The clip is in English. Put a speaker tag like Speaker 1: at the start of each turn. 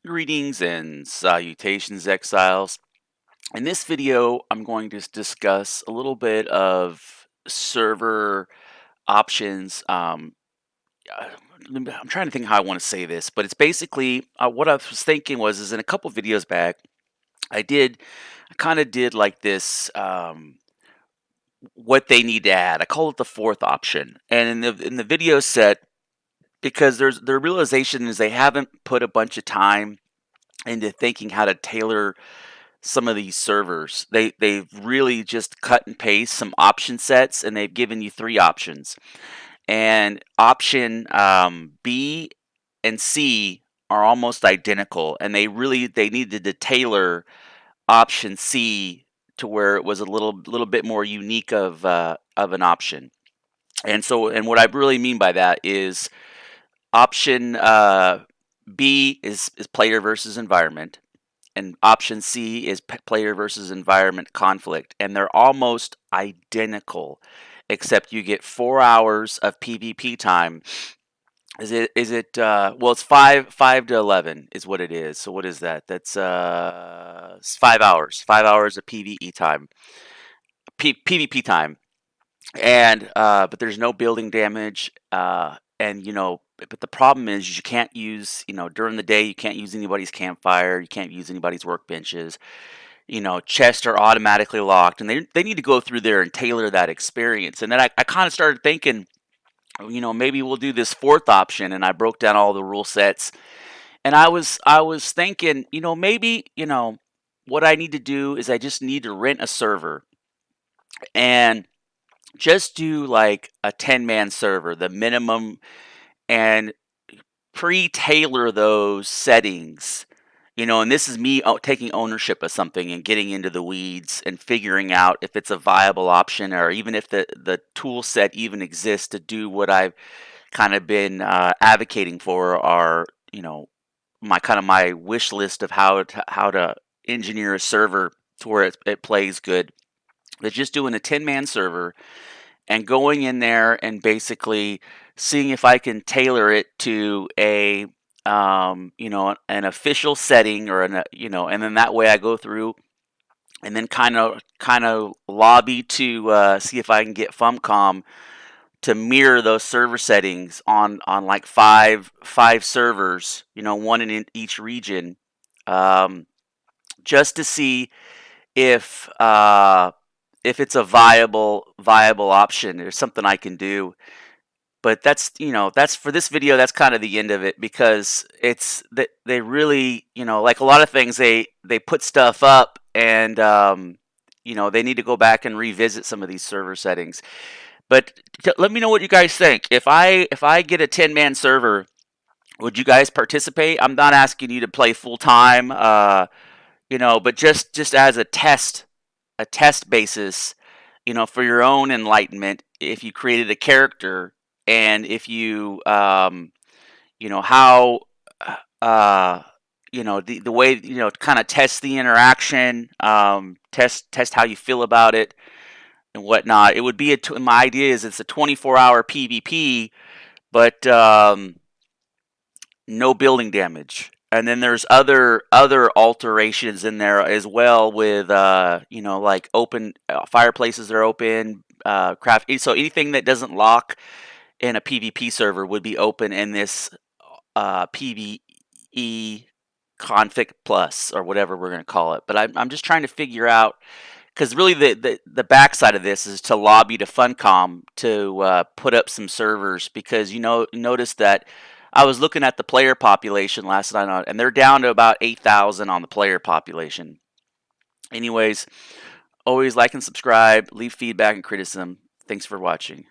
Speaker 1: Greetings and salutations, exiles. In this video, I'm going to discuss a little bit of server options. Uh, I'm trying to think how I want to say this, but it's basically what I was thinking is in a couple videos back, I kind of did like this, what they need to add. I call it the fourth option, and in the video set, because their realization is they haven't put a bunch of time into thinking how to tailor some of these servers. They've really just cut and paste some option sets, and they've given you three options. And option B and C are almost identical, and they needed to tailor option C to where it was a little bit more unique of an option. And what I really mean by that is option B is player versus environment, and option C is player versus environment conflict, and they're almost identical, except you get 4 hours of PvP time. Well, it's five to 11 is what it is. So what is that? That's 5 hours. 5 hours of PvE time. PvP time. And but there's no building damage, and but the problem is you can't use, during the day you can't use anybody's campfire, you can't use anybody's workbenches. Chests are automatically locked, and they need to go through there and tailor that experience. And then I kind of started thinking, maybe we'll do this fourth option, and I broke down all the rule sets, and I was thinking, maybe, what I need to do is I just need to rent a server and just do like a 10-man server, the minimum, and pre-tailor those settings. And this is me taking ownership of something and getting into the weeds and figuring out if it's a viable option, or even if the tool set even exists to do what I've kind of been advocating for, are my wish list of how to engineer a server to where it plays good. But just doing a 10-man server and going in there and basically seeing if I can tailor it to an official setting, or and then that way I go through and then kind of lobby to see if I can get Funcom to mirror those server settings on like five servers, one in each region, um, just to see if if it's a viable option or something I can do. But that's for this video. That's kind of the end of it, because it's that they really, like a lot of things, they put stuff up, and they need to go back and revisit some of these server settings. But let me know what you guys think. If I get a 10-man server, would you guys participate? I'm not asking you to play full time, but just as a test basis, for your own enlightenment. If you created a character, and if you, how, the way, kind of test the interaction, test how you feel about it and whatnot. It would be my idea is it's a 24-hour PvP, but no building damage. And then there's other alterations in there as well, with like open fireplaces are open, craft. So anything that doesn't lock in a PvP server would be open in this PvE config plus, or whatever we're going to call it. But I'm just trying to figure out, because really the backside of this is to lobby to Funcom to put up some servers, because notice that I was looking at the player population last night, and they're down to about 8,000 on the player population. Anyways, always like and subscribe, leave feedback and criticism. Thanks for watching.